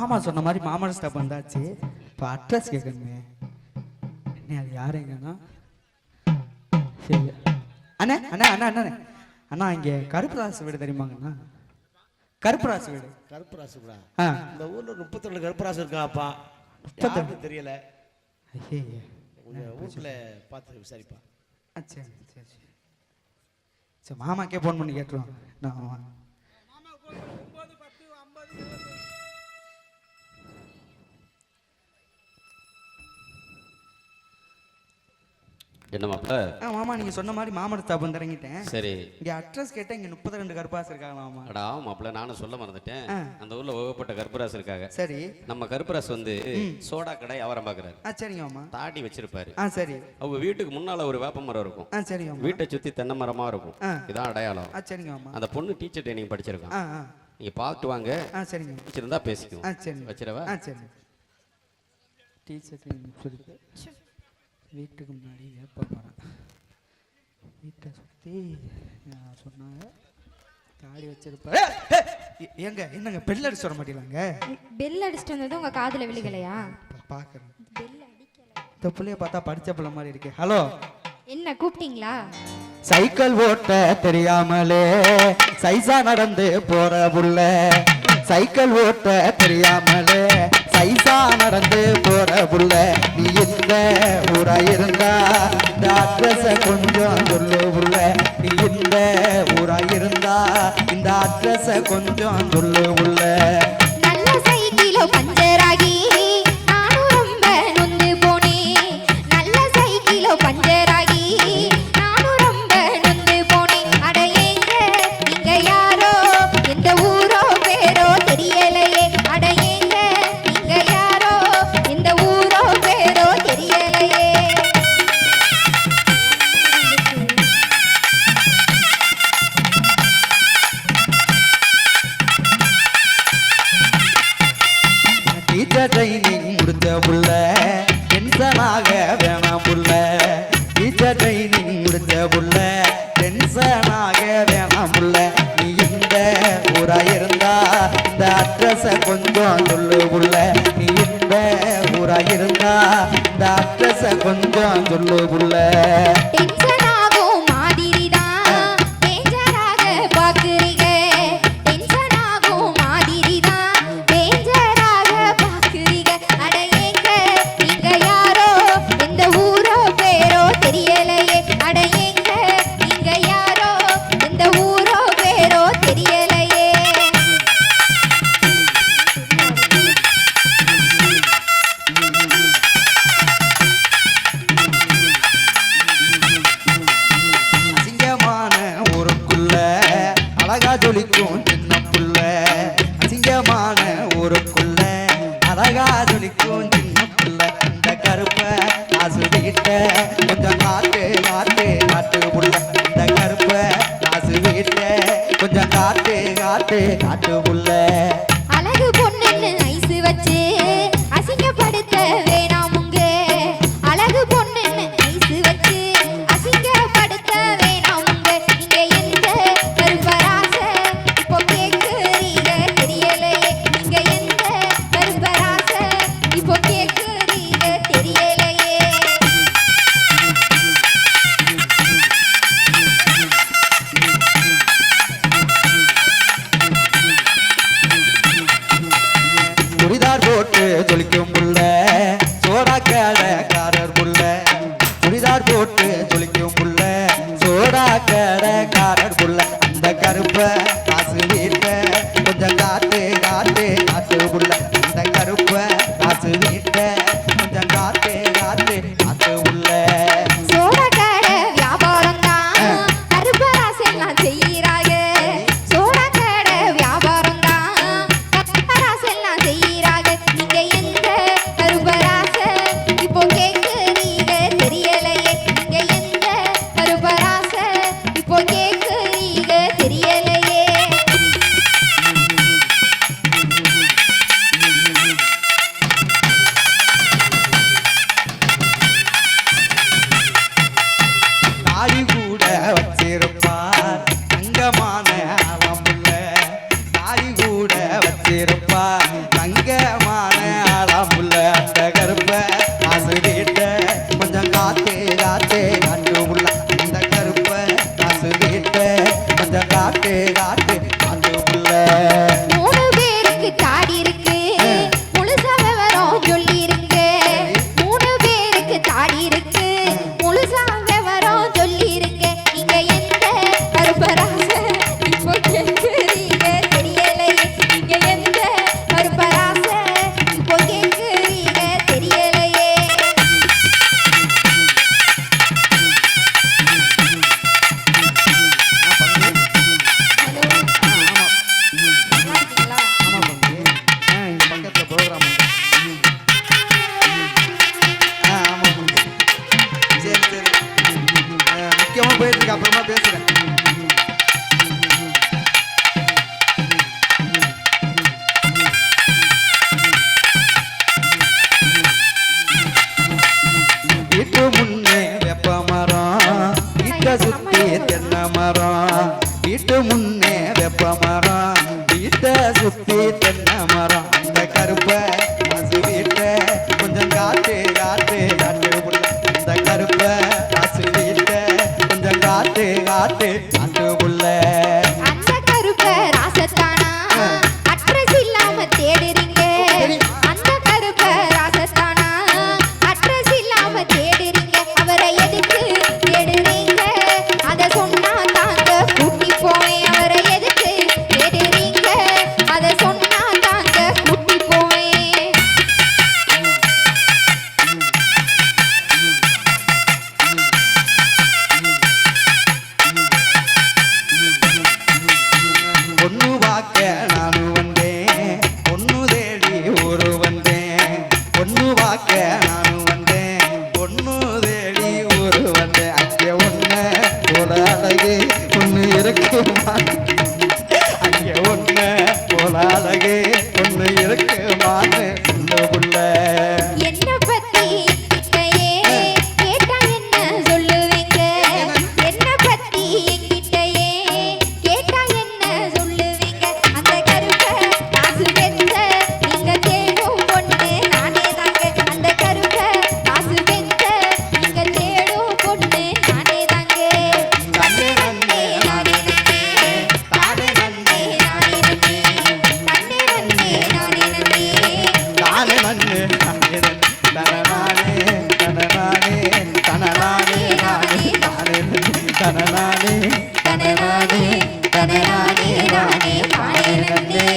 மாமா சொன்ன மாதிரி மாமா ஸ்டாப் வந்தாச்சு. இப்போ அட்ரஸ் கேட்கணுமே. என்ன அது யாருங்கண்ணா? சரி அண்ணா அண்ணா அண்ணா அண்ணா அண்ணா இங்கே கருப்புராசு வீடு தெரியுமாங்கண்ணா? கருப்புராசு வீடு. கருப்புராசு வீடா? இந்த ஊர்ல 32 கருப்புராசு இருக்காப்பா. 32 தெரியல. ஐயே வீட்டுல பார்த்து விசாரிப்பா. சரி சரி சரி சரி மாமாக்கே ஃபோன் பண்ணி கேட்டுருவோம். நான் என்ன மாப்பிள்ள? மாமா நீங்க சொன்ன மாதிரி மாமட ஸ்டாப் வந்து இறங்கிட்டேன். சரி இங்க அட்ரஸ் கேட்டா இங்க 32 கருப்பாஸ் இருக்காங்க மாமா. அடா மாப்பிள்ள நானும் சொல்ல மறந்துட்டேன். அந்த ஊர்ல ஓகப்பட்ட கருப்பராசு இருக்காங்க. சரி நம்ம கருப்பராசு வந்து சோடா கடை வியாபாரம் பாக்குறாரு. சரிங்க மாமா. தாடி வச்சிருப்பாரு. சரி. அவங்க வீட்டுக்கு முன்னால ஒரு வேப்ப மரம் இருக்கும். சரி மாமா. வீட்டை சுத்தி தென்னை மரமா இருக்கும். இதான் அடையாளம். சரிங்க மாமா. அந்த பொண்ணு டீச்சர் ட்ரைனிங் படிச்சிருக்கான். நீங்க பார்த்துட்டு வாங்க. சரிங்க. வச்சிருந்தா பேசிக்குவோம். சரி வச்சிரவா? சரி. டீச்சர் ட்ரைனிங் சொல்லிட்டு வீட்டுக்கு முன்னாடி வேப்ப மரம். வீட்டை சுற்றி சொன்னாங்க தாடி வச்சிருப்பாரு. ஏங்க என்னங்க பெல் அடிச்சு வர மாட்டீங்களாங்க? பெல் அடிச்சுட்டு வந்தது உங்க காதுல விழுகலையா? பாக்குறேன். பெல் அடிக்கல. இந்த புள்ளைய பார்த்தா படிச்ச பிள்ளை மாதிரி இருக்கு. ஹலோ என்ன கூப்பிட்டீங்களா? சைக்கிள் ஓட்ட தெரியாமலே சைசா நடந்து போற புள்ள. சைக்கிள் ஓட்ட தெரியாமலே சைசா நடந்து போற புள்ள. நீ இந்த ஊரா இருந்தா இந்த அட்ரஸ கொஞ்சம் சொல்லு புள்ள. நீ இந்த ஊரா இருந்தா இந்த அட்ரஸ கொஞ்சம் சொல்லு புள்ள. நல்ல சைக்கிளோ பஞ்சராகி நானும் ரொம்ப நொந்து போனேன். நல்ல சைக்கிளோ பஞ்சராகி நானும் ரொம்ப நொந்து போனேன். அட ஏங்க நீங்க யாரோ எந்த ஊரோ பேரோ தெரியலையே. அட ஏங்க நீங்க யாரோ எந்த ஊரோ பேரோ தெரியலையே. டீச்சர் ட்ரைனிங் முடிச்ச புள்ள டென்ஷனாக வேணாம் புள்ள. டீச்சர் ட்ரைனிங் முடிச்ச புள்ள டென்ஷனாக வேணாம் புள்ள. நீ இந்த ஊரா இருந்தா இந்த அட்ரஸ கொஞ்சம் சொல்லு புள்ள. நீ இந்த ஊரா இருந்தா இந்த அட்ரஸ கொஞ்சம் சொல்லு புள்ள. டென்ஷன் ஆகும் மாதிரி தான் டேஞ்சராக பாக்குறீங்க. டென்ஷன் ஆகும் மாதிரி தான் டேஞ்சராக பாக்குறீங்க. அட ஏங்க நீங்க யாரோ எந்த ஊரோ பேரோ தெரியலையே. அட ஏங்க நீங்க யாரோ எந்த ஊரோ பேரோ தெரியலையே. அசிங்கமான ஊருக்குள்ள அழகா ஜொலிக்கும் சின்ன புள்ள. அசிங்கமான ஊருக்குள்ள அழகா ஜொலிக்கும் சின்ன புள்ள. இந்த கருப்ப காசு வீட்ட கொஞ்சம் காட்டு காட்டு காட்டு புள்ள. இந்த கருப்ப காசு வீட்ட கொஞ்சம் காட்டு காட்டு காட்டு புள்ள. அழகு பொண்ணுன்னு ஐசு வச்சு அசிங்கப்படுத்த வேணாமுங்க. அழகு பொண்ணுன்னு ஐசு வச்சு அசிங்கப்படுத்த வேணாமுங்க. நீங்க எந்த கருப்பராச இப்போ கேக்குறீங்க தெரியலையே. நீங்க எந்த கருப்பராச இப்போ கேக்குறீங்க தெரியலையே. சுடிதார் போட்டு ஜொலிக்கும் புள்ள சோடா கடைக்காரர் புள்ள. சுடிதார் போட்டு ஜொலிக்கும் புள்ள சோடா கடைக்காரர் புள்ள. அந்த கருப்ப காசு வீட்ட கொஞ்சம் காட்டு காட்டு காட்டு புள்ள. அந்த கருப்ப காசு வீட்ட கொஞ்சம் காட்டு காட்டு காட்டு புள்ள. சோடக்கடை வியாபாரம் தான் கருப்பராசெல்லாம் செய்யறாங்க. சோடக்கடை வியாபாரம் தான் கருப்பராசெல்லாம் செய்யறாங்க. நீங்க எந்த கருப்பராச இப்போ கேக்குறீங்க தெரியலையே. நீங்க எந்த கருப்பராச இப்போ கேக்குறீங்க தெரியலையே. நான் பேசுறேன். வீட்டு முன்னே வெப்ப மரம், வீட்டை சுத்தி தென்னை மரம். வீட்டு முன்னே வெப்ப மரம், வீட்டை சுத்தி தென்னை மரம். அந்த கருப்பை காசு வீட்டை கொஞ்சம் காட்டு காட்டு காட்டு புள்ள. அந்த கருப்பை காசு வீட்டை கொஞ்சம் காட்டு காட்டு காட்டு புள்ள. அந்த கருப்ப ராசத்தானா அட்ரஸ் இல்லாம தேடுறீங்க. அந்த கருப்ப ராசத்தானா அட்ரஸ் இல்லாம தேடுறீங்க. அவரை எதுக்கு தேடுறீங்க? அத சொன்னா தாங்க கூட்டி போவேன். அவரை எதுக்கு தேடுறீங்க? அத சொன்னா தாங்க கூட்டி போவேன். பொண்ணு வாக்க நானு வந்தேன், பொண்ணு தேடி ஊரு வந்தேன். பொண்ணு வாக்க நானு வந்தேன், பொண்ணு தேடி ஊரு வந்தேன். அங்கே ஒண்ணு போல அழகு ஒண்ணு இருக்குமா? அங்கே ஒண்ணு போல அழகு ஒண்ணு இருக்குமான்னு சொல்லு புள்ள. என்ன பத்தி கிட்டையே கேட்டா என்ன சொல்லுவீங்க? என்ன பத்தி கிட்டையே கேட்டா என்ன சொல்லுவீங்க? அந்த கருப்ப காசு வெச்ச நீங்க தேடும் பொண்ணு நானே தாங்க. அந்த கருப்ப காசு வெச்ச நீங்க தேடும் பொண்ணு நானே தாங்க. நன்னே நன்னே நானே நன்னே தானே நன்னே நானே நன்னே நன்னே நன்னே நானே நன்னே நானே நன்னே நானே நன்னே தனநானே தனநானே தனநானே நானே நானே தனநானே தனநானே தனநானே நானே நானே நன்னே.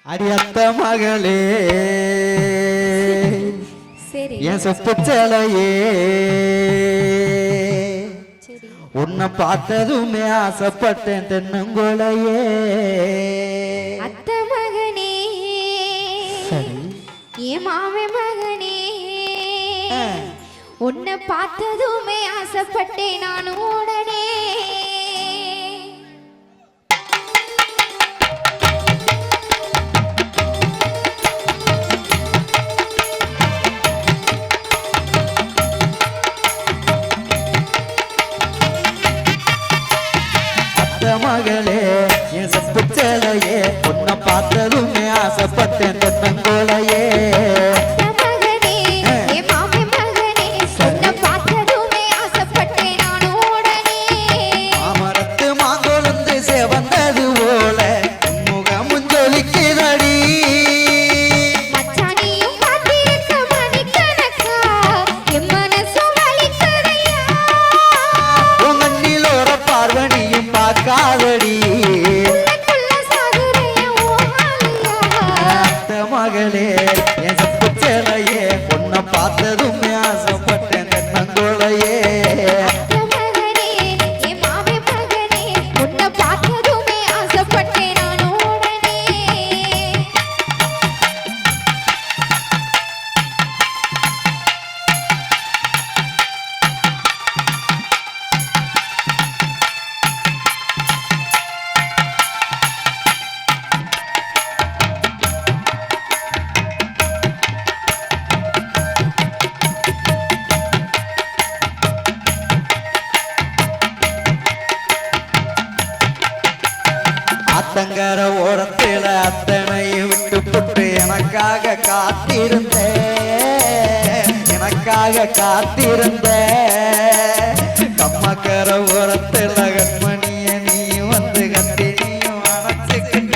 அடியத்த மகளே சரி என் சொப்புச்சலையே, சரி உன்னை பார்த்ததுமே ஆசைப்பட்டேன் தென்னங்கொலையே. அத்த மகனே சரி. என் மாமே மகனே உன்னை பார்த்ததுமே ஆசைப்பட்டேன் நானும் உடனே. அத்த மகளே என் சொப்புச்சலையே, உன்னை பார்த்ததுமே ஆசைப்பட்டேன் தென்னங்கொலையே. அத்த மகனே என் மாமே மகனே உன்னை பார்த்ததுமே ஆசைப்பட்டேன் நானும் உடனே. மாமரத்து மாங்கொழுந்து செவந்தது போல முகமும் ஜொலிக்குதடி. மச்சானியும் காத்திருக்க மணிக்கணக்கா என் மனசு வலிக்குதையா. உன் கண்ணில் ஒரு பார்வனியும் பார்க்காதடி. உள்ளுக்குள்ள சாகுறையா உன் ஆளியா. அத்த மகளே என் சொப்புச்சலையே, உன்னை பார்த்ததுமே ஆசைப்பட்டேன் தென்னங்கொலையே. அத்த மகனே என் மாமே மகனே உன்னை பார்த்ததுமே ஆசைப்பட்டேன் நானும் உடனே. ஆத்தங்கர ஓரத்தில அத்தனையும் விட்டு புட்டு எனக்காக காத்திருந்த கம்மக்கர ஓரத்தில கண்மணிய நீ வந்து கத்தினியும் அணைச்சுக்கிட்ட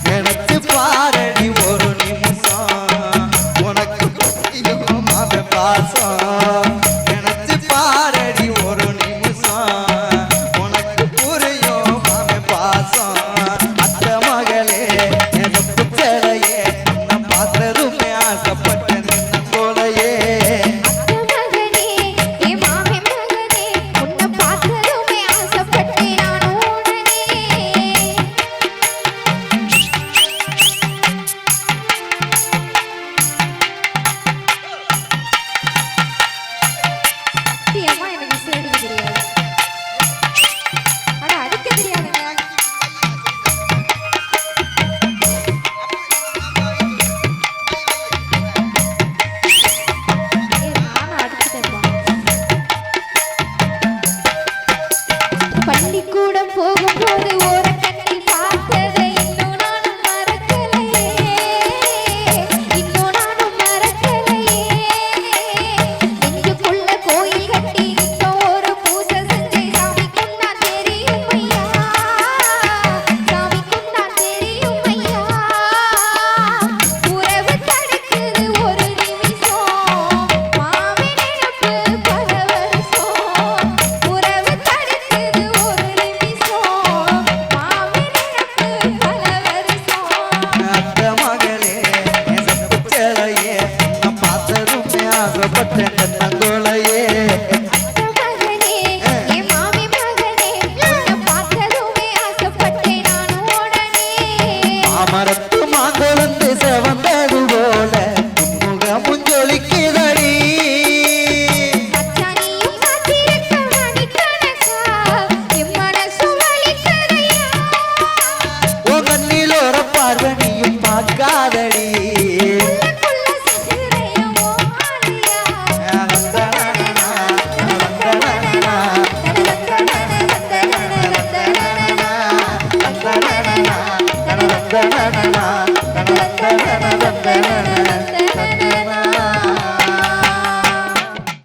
நினைச்சு பாரடி ஒரு நிமிஷம் உனக்கு பத்தியும் மாத பாசம். நினைச்சு பாரடி ஒரு நிமிஷம் உனக்கு புரியும் மாத பாசம். அத்த மகளே என் சொப்புச்சலையே, உன்னை பார்த்ததுமே ஆசைப்பட்டேன் தென்னங்கொலையே. அத்த மகனே என் மாமே மகனே உன்னை பார்த்ததுமே ஆசைப்பட்டேன் நானும் உடனே. ஆசைப்பட்டேன் தென்னங்கோலையே மகனே என் மாமி மகனே உன்னை பார்த்ததுமே ஆசைப்பட்டேன் நானும் உடனே மாமரத்து